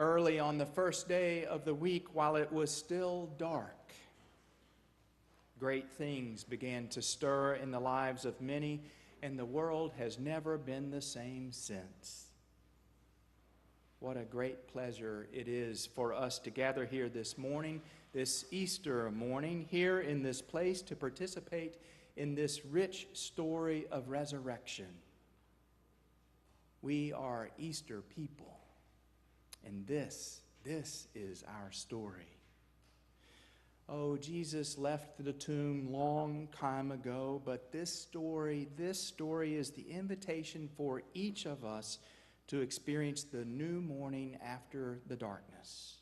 Early on the first day of the week, while it was still dark, great things began to stir in the lives of many, and the world has never been the same since. What a great pleasure it is for us to gather here this morning, this Easter morning, here in this place to participate in this rich story of resurrection. We are Easter people, and this is our story. Oh, Jesus left the tomb long time ago, but this story is the invitation for each of us to experience the new morning after the darkness.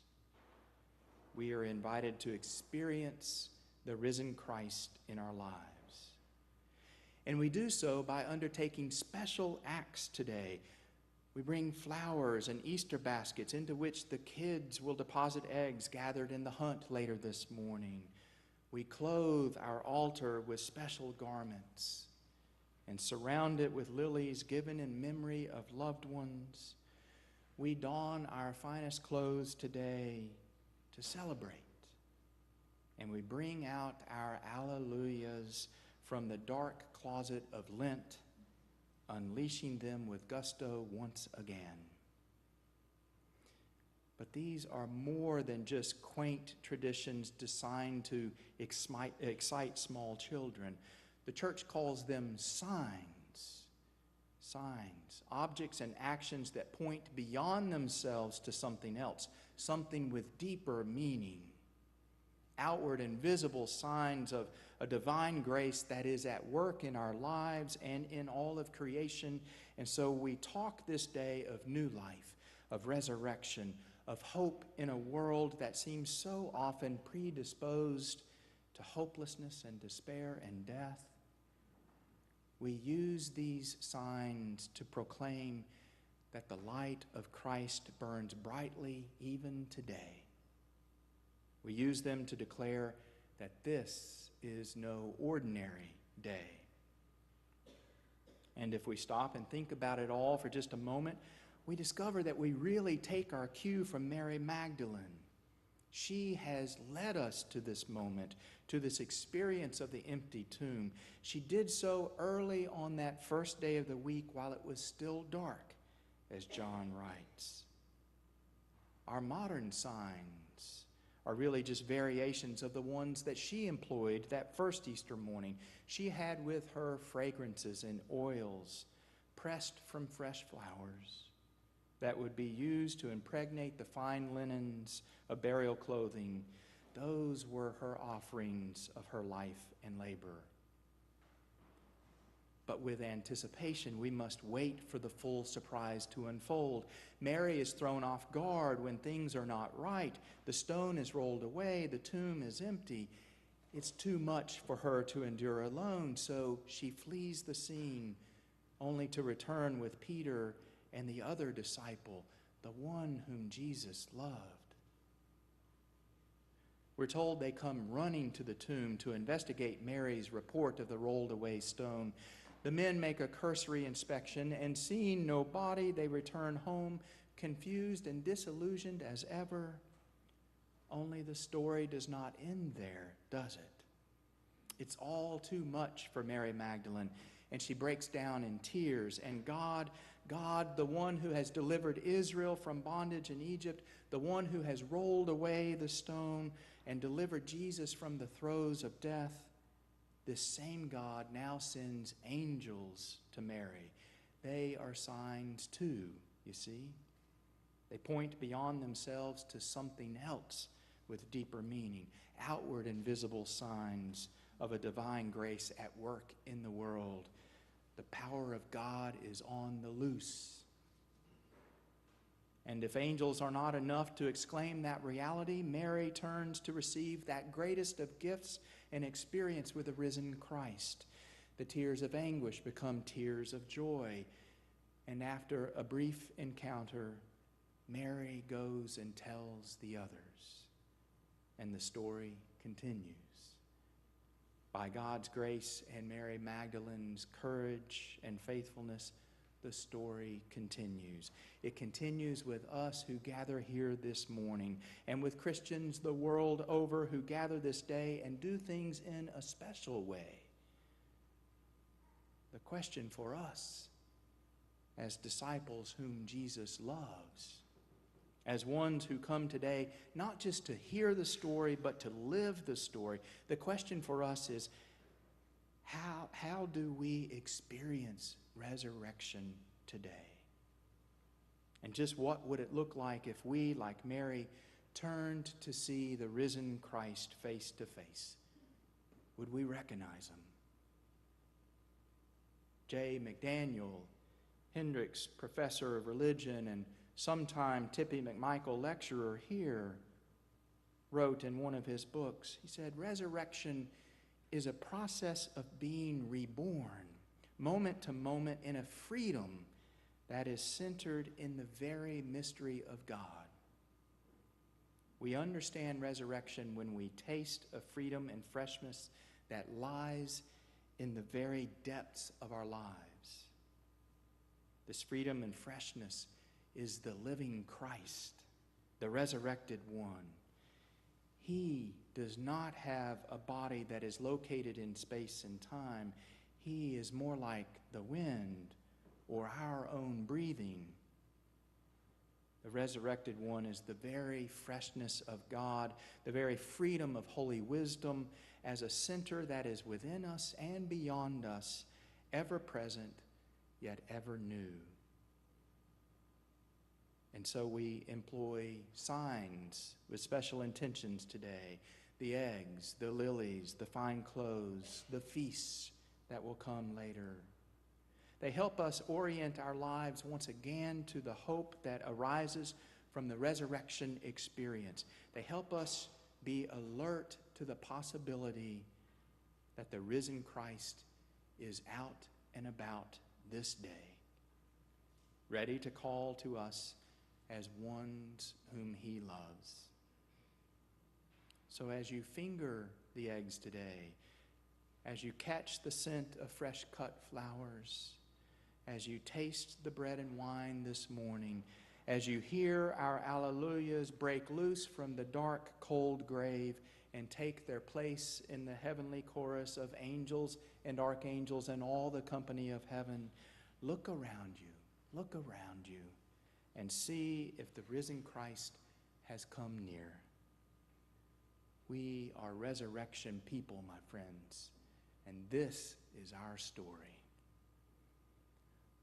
We are invited to experience the risen Christ in our lives. And we do so by undertaking special acts today. We bring flowers and Easter baskets into which the kids will deposit eggs gathered in the hunt later this morning. We clothe our altar with special garments and surround it with lilies given in memory of loved ones. We don our finest clothes today to celebrate. And we bring out our alleluias from the dark closet of Lent, unleashing them with gusto once again. But these are more than just quaint traditions designed to excite small children. The church calls them signs, objects and actions that point beyond themselves to something else, something with deeper meaning. Outward and visible signs of a divine grace that is at work in our lives and in all of creation. And so we talk this day of new life, of resurrection, of hope in a world that seems so often predisposed to hopelessness and despair and death. We use these signs to proclaim that the light of Christ burns brightly even today. We use them to declare that this is no ordinary day. And if we stop and think about it all for just a moment, we discover that we really take our cue from Mary Magdalene. She has led us to this moment, to this experience of the empty tomb. She did so early on that first day of the week while it was still dark, as John writes. Our modern signs are really just variations of the ones that she employed that first Easter morning. She had with her fragrances and oils pressed from fresh flowers that would be used to impregnate the fine linens of burial clothing. Those were her offerings of her life and labor. But with anticipation, we must wait for the full surprise to unfold. Mary is thrown off guard when things are not right. The stone is rolled away. The tomb is empty. It's too much for her to endure alone, so she flees the scene, only to return with Peter and the other disciple, the one whom Jesus loved. We're told they come running to the tomb to investigate Mary's report of the rolled away stone. The men make a cursory inspection, and seeing no body, they return home, confused and disillusioned as ever. Only the story does not end there, does it? It's all too much for Mary Magdalene, and she breaks down in tears. And God, the one who has delivered Israel from bondage in Egypt, the one who has rolled away the stone and delivered Jesus from the throes of death, this same God now sends angels to Mary. They are signs too, you see. They point beyond themselves to something else with deeper meaning, outward and visible signs of a divine grace at work in the world. The power of God is on the loose. And if angels are not enough to exclaim that reality, Mary turns to receive that greatest of gifts and experience with the risen Christ. The tears of anguish become tears of joy. And after a brief encounter, Mary goes and tells the others. And the story continues. By God's grace and Mary Magdalene's courage and faithfulness, the story continues. It continues with us who gather here this morning, and with Christians the world over who gather this day and do things in a special way. The question for us, as disciples whom Jesus loves, as ones who come today not just to hear the story but to live the story, the question for us is, how do we experience resurrection today? And just what would it look like if we, like Mary, turned to see the risen Christ face to face? Would we recognize him? J. McDaniel Hendricks, professor of religion and sometime Tippy McMichael lecturer here, wrote in one of his books, he said, resurrection is a process of being reborn, moment to moment, in a freedom that is centered in the very mystery of God. We understand resurrection when we taste a freedom and freshness that lies in the very depths of our lives. This freedom and freshness is the living Christ, the resurrected one. He does not have a body that is located in space and time. He is more like the wind or our own breathing. The resurrected one is the very freshness of God, the very freedom of holy wisdom as a center that is within us and beyond us, ever present, yet ever new. And so we employ signs with special intentions today. The eggs, the lilies, the fine clothes, the feasts that will come later. They help us orient our lives once again to the hope that arises from the resurrection experience. They help us be alert to the possibility that the risen Christ is out and about this day, ready to call to us as ones whom he loves. So as you finger the eggs today, as you catch the scent of fresh cut flowers, as you taste the bread and wine this morning, as you hear our alleluias break loose from the dark, cold grave and take their place in the heavenly chorus of angels and archangels and all the company of heaven, look around you, and see if the risen Christ has come near. We are resurrection people, my friends, and this is our story.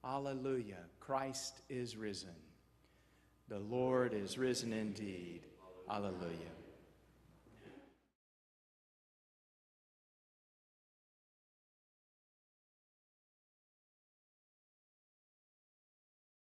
Alleluia, Christ is risen. The Lord is risen indeed. Alleluia.